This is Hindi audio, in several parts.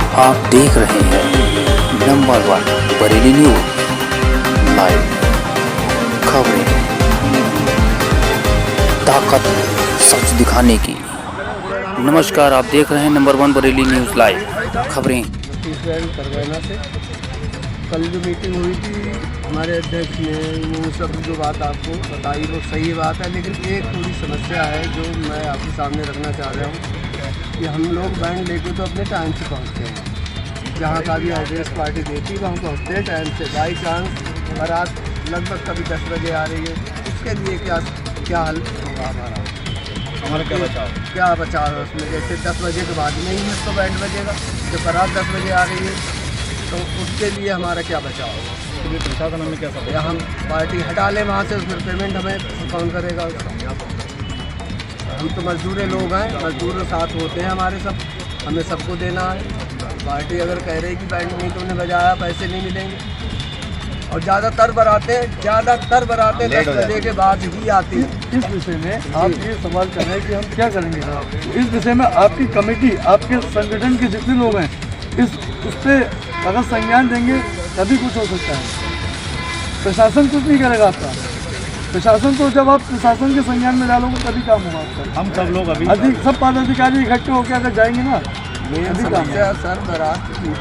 आप देख रहे हैं नंबर 1 बरेली न्यूज लाइव खबरें, ताकत सच दिखाने की। नमस्कार, आप देख रहे हैं नंबर 1 बरेली न्यूज लाइव खबरें। करगैना से कल जो मीटिंग हुई थी हमारे अध्यक्ष ने वो सब जो बात आपको बताई वो सही बात है, लेकिन एक थोड़ी समस्या है जो मैं आपके सामने रखना चाह रहा हूँ कि हम लोग बैंड लेके तो अपने टाइम से पहुँचते हैं, जहाँ का भी एड्रेस पार्टी देती है वहाँ पहुँचते हैं टाइम से। बाई चांस बारात लगभग कभी 10 बजे आ रही है, उसके लिए क्या हल होगा हमारा क्या बचाव है उसमें? जैसे 10 बजे के बाद में ही तो बैंड बजेगा, जब बारात 10 बजे आ रही है तो उसके लिए हमारा क्या बचाव होगा? उसके लिए प्रशासन हमें क्या सकता या हम पार्टी हटा लें वहाँ से, उसमें पेमेंट हमें कौन करेगा? हम तो मजदूर लोग हैं, मजदूर साथ होते हैं हमारे सब, हमें सबको देना है। पार्टी अगर कह रही कि बैंड नहीं तो उन्हें बजाया पैसे नहीं मिलेंगे, और ज़्यादातर बरातें 10 बजे के बाद ही आती है। इस विषय में आप ये सवाल कर रहे हैं कि हम क्या करेंगे, इस विषय में आपकी कमेटी, आपके संगठन के जितने लोग हैं उस पर अगर संज्ञान देंगे तभी कुछ हो सकता है। प्रशासन कुछ नहीं करेगा आपका। प्रशासन तो जब आप प्रशासन के संज्ञान में डालोगे तभी काम होगा आपका। हम सब लोग अभी सब पदाधिकारी इकट्ठे होकर अगर जाएंगे ना, मेरी समस्या सर बारात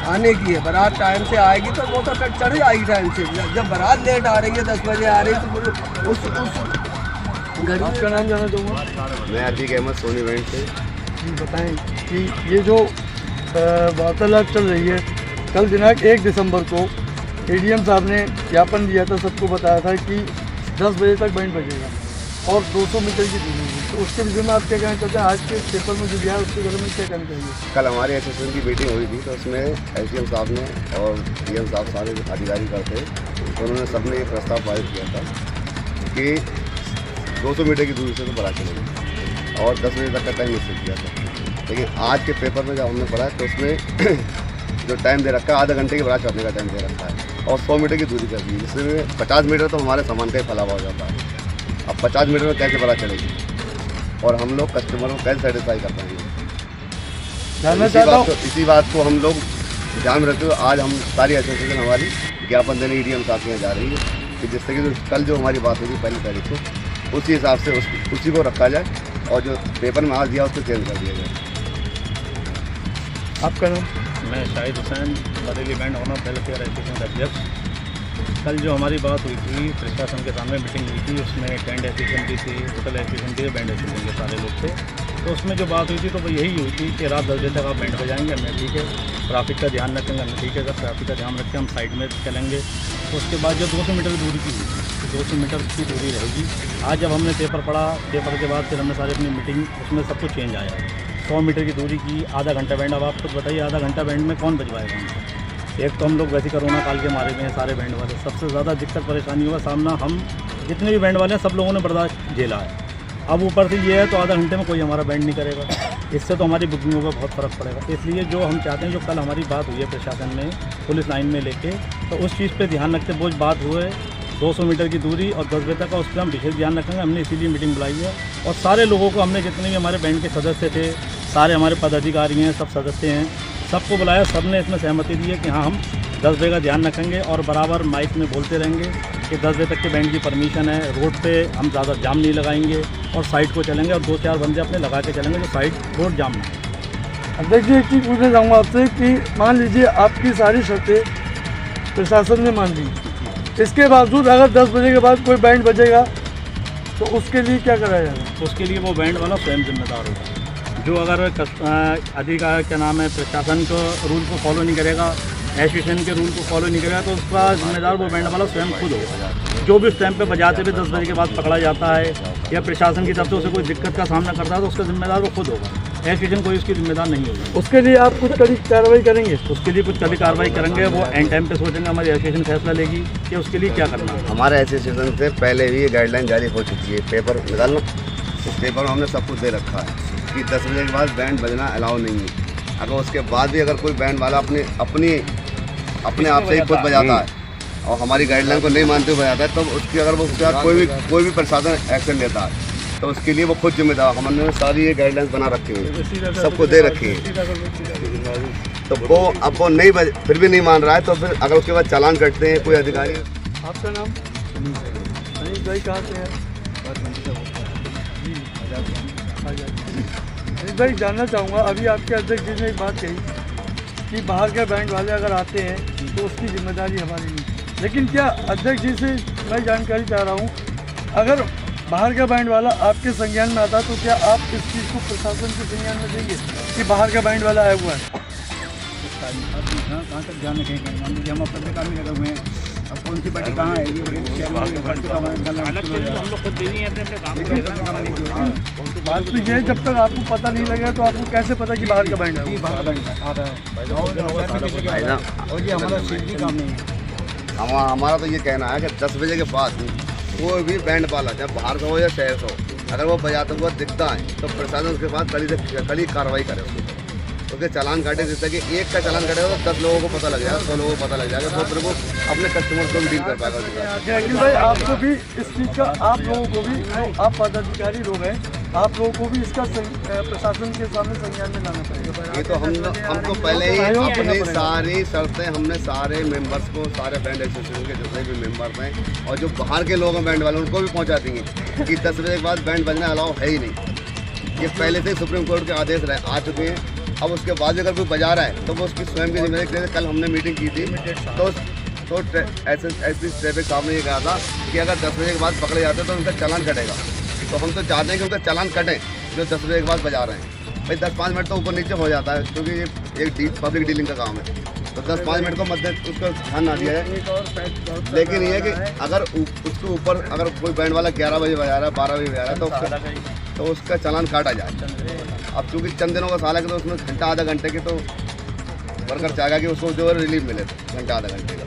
आने की है। बारात टाइम से आएगी तो वो तो चढ़ जाएगी टाइम से। जब बारात लेट आ रही है, 10 बजे आ रही है, तो उस आप का नाम जाना चाहूँगा। मैं अतीक अहमद सोनी बैंड से। बताएं कि ये जो वार्तालाप चल रही है, कल दिनांक 1 दिसंबर को एडीएम साहब ने ज्ञापन दिया था, सबको बताया था कि 10 बजे तक बैंड बजेगा और 200 मीटर की दूरी है। तो उसके विषय में आप क्या कहना चाहते हैं? आज के पेपर में जो दिया है उसके बारे में क्या कहना चाहिए? कल हमारे एसोसिएशन की मीटिंग हुई थी, तो उसमें एसडीएम साहब ने और डीएम साहब सारे अधिकारी करते, तो उन्होंने सबने ये प्रस्ताव पारित किया था कि 200 मीटर की दूरी से तो बारात चलेगी और 10 बजे तक का टाइम निश्चित किया था। लेकिन आज के पेपर में जब हमने पढ़ा तो उसमें जो टाइम दे रखा है, आधा घंटे की बारात चढ़ने का टाइम दे रखा है और 100 मीटर की दूरी कर दी है, जिसमें 50 मीटर तो हमारे सामान का ही फैलावा हो जाता है। अब 50 मीटर में कैसे बारात चलेगी और हम लोग कस्टमर को कैसे सेटिस्फाई कर पाएंगे? इसी बात को हम लोग ध्यान में रखते हुए आज हम सारी एसोसिएशन हमारी ज्ञापन देने ईडीएम साहब के यहाँ जा रही है कि जिससे कि कल जो हमारी बात हुई 1 तारीख को, उसी हिसाब से उसी को रखा जाए और जो पेपर में आज दिया उसको चेंज कर दिया जाए। आपका नाम? मैं Shahid Hussain, Bareilly band owner welfare association अध्यक्ष। कल जो हमारी बात हुई थी, प्रशासन के सामने मीटिंग हुई थी, उसमें टेंट एसोसिएशन भी थी, होटल एसोसिएशन भी, बैंड एसोसिएशन के सारे लोग थे। तो उसमें जो बात हुई थी तो वो यही हुई थी कि रात 10 बजे तक आप बैंड बजाएंगे, हमने ठीक है। ट्रैफिक का ध्यान रखेंगे, हमने ठीक है सर, ट्रैफिक का ध्यान रख के हम साइड में चलेंगे। तो उसके बाद जो 200 मीटर दूरी की हुई, 200 मीटर की दूरी रहेगी। आज जब हमने पेपर पढ़ा, पेपर के बाद फिर हमने सारी अपनी मीटिंग, उसमें सब कुछ चेंज आया। 100 मीटर की दूरी की, आधा घंटा बैंड। अब आप खुद बताइए, आधा घंटा बैंड में कौन बजवाएगा हमसे? एक तो हम लोग वैसे कोरोना काल के मारे हुए हैं सारे बैंड वाले, सबसे ज़्यादा दिक्कत परेशानी होगा सामना हम जितने भी बैंड वाले हैं सब लोगों ने बर्दाश्त झेला है। अब ऊपर से ये है तो आधा घंटे में कोई हमारा बैंड नहीं करेगा, इससे तो हमारी बुकिंगों का बहुत फ़र्क पड़ेगा। इसलिए जो हम चाहते हैं, जो कल हमारी बात हुई है प्रशासन में पुलिस लाइन में लेके, तो उस चीज़ पर ध्यान रखते वो बात हुए 200 मीटर की दूरी और 10 बजे तक का, उस पर हम विशेष ध्यान रखेंगे। हमने इसीलिए मीटिंग बुलाई है और सारे लोगों को, हमने जितने भी हमारे बैंड के सदस्य थे, सारे हमारे पदाधिकारी हैं, सब सदस्य हैं, सबको बुलाया। सबने इसमें सहमति दी है कि हाँ, हम 10 बजे का ध्यान रखेंगे और बराबर माइक में बोलते रहेंगे कि 10 बजे तक के बैंड की परमिशन है। रोड पे हम ज़्यादा जाम नहीं लगाएंगे और साइड को चलेंगे और 2-4 बंदे अपने लगा के चलेंगे जो साइड रोड जाम नहीं। अध्यक्ष जी, एक चीज़ पूछना चाहूँगा आपसे कि मान लीजिए आपकी सारी शर्तें प्रशासन ने मान ली, इसके बावजूद अगर 10 बजे के बाद कोई बैंड बजेगा तो उसके लिए क्या कराया जाएगा? उसके लिए वो बैंड वाला स्वयं जिम्मेदार होगा। जो अगर अधिकार क्या नाम है, प्रशासन को रूल को फॉलो नहीं करेगा, एसोसिएशन के रूल को फॉलो नहीं करेगा, तो उसका जिम्मेदार वो बैंड वाला स्वयं खुद होगा। जो भी उस टाइम पे बजाते हुए 10 बजे के बाद पकड़ा जाता है या प्रशासन की तरफ से उसे कोई दिक्कत का सामना करता है तो उसका जिम्मेदार वो खुद होगा, एसोसिएशन कोई उसकी जिम्मेदार नहीं होगा। उसके लिए आप कुछ कड़ी कार्रवाई करेंगे? उसके लिए कुछ कभी कार्रवाई करेंगे, वो एंड टाइम पे सोचेंगे, हमारी एसोसिएशन फैसला लेगी कि उसके लिए क्या करना है। हमारे एसोसिएशन से पहले भी ये गाइडलाइन जारी हो चुकी है, पेपर निकाल लो, उस पेपर में हमने सब कुछ दे रखा है कि 10 बजे के बाद बैंड बजना अलाउ नहीं है। अगर उसके बाद भी अगर कोई बैंड वाला अपने आप से ही खुद बजाता है और हमारी गाइडलाइन को नहीं मानते हुए बजाता है, तो उसकी अगर वो उसके बाद कोई भी प्रशासन एक्शन लेता है तो उसके लिए वो खुद जिम्मेदार। हमने सारी ये गाइडलाइंस बना रखी हुई, सबको दे रखी है। तो वो अब वो नहीं फिर भी नहीं मान रहा है, तो फिर अगर उसके बाद चालान कटते हैं कोई अधिकारी। आपका नाम? अनिल भाई कहाँ से हैं? अनिल भाई जानना चाहूँगा, अभी आपके अध्यक्ष जी ने एक बात कही कि बाहर के बैंड वाले अगर आते हैं तो उसकी जिम्मेदारी हमारी नहीं, लेकिन क्या अध्यक्ष जी से मैं जानकारी चाह रहा हूँ, अगर बाहर का बैंड वाला आपके संज्ञान में आता तो क्या आप इस चीज़ को प्रशासन के संज्ञान में देंगे कि बाहर का बैंड वाला आया हुआ है? कहाँ तक ध्यान रखेंगे? मान लीजिए हम अपने काम में लगे हुए हैं, अब कौन सी पार्टी कहाँ है ये बात तो ये, जब तक आपको पता नहीं लगेगा तो आपको कैसे पता कि बाहर का बैंड है? और ये हमारा सीधी काम नहीं है। हमारा तो ये कहना है कि 10 बजे के बाद कोई भी बैंड वाला चाहे बाहर का हो या शहर का हो, अगर वो बजाता हुआ दिखता है तो प्रशासन उसके बाद कड़ी कार्रवाई करे उसके ऊपर, उसके चालान काटे। जिससे कि एक का चालान काटेगा तो 10 लोगों को पता लग जाएगा, 100 लोगों को पता लग जाएगा, तो फिर वो अपने कस्टमर को भी डील कर पाएगा। अखिल भाई, आपको भी इस चीज़ का, आप लोगों को भी, आप पदाधिकारी लोग हैं, आप लोगों को भी इसका प्रशासन के सामने संज्ञान में लाना पड़ेगा। ये तो हमको पहले ही अपनी सारी शर्तें हमने सारे मेंबर्स को, सारे बैंड एसोसिएशन के जितने भी मेंबर्स हैं और जो बाहर के लोग हैं बैंड वाले, उनको भी पहुंचा देंगे कि 10 बजे के बाद बैंड बजना अलाउ है ही नहीं। ये पहले से सुप्रीम कोर्ट के आदेश आ चुके हैं। अब उसके बाद भी अगर कोई बजा रहा है तो वो उसकी स्वयं की जिम्मेदारी। कल हमने मीटिंग की थी तो एसपी ट्रैफिक साहब ने ये कहा था कि अगर 10 बजे के बाद पकड़े जाते हैं तो उनका चालान कटेगा। तो हम तो चाहते हैं कि उनका चालान कटे जो 10 बजे के बाद बजा रहे हैं। भाई 10-5 मिनट तो ऊपर नीचे हो जाता है, क्योंकि ये एक पब्लिक डीलिंग का काम है, तो 10-5 मिनट को मध्य उसका ध्यान ना दिया जाए। लेकिन ये है कि अगर उसके ऊपर अगर कोई बैंड वाला 11 बजे बजा रहा है, 12 बजे बजा रहा है तो उसका चालान काटा जाए। अब चूँकि चंद दिनों का साल है कि तो उसमें घंटा आधा घंटे की तो वर्कर चाहेगा कि उसको जो रिलीफ मिले, घंटा आधा घंटे का।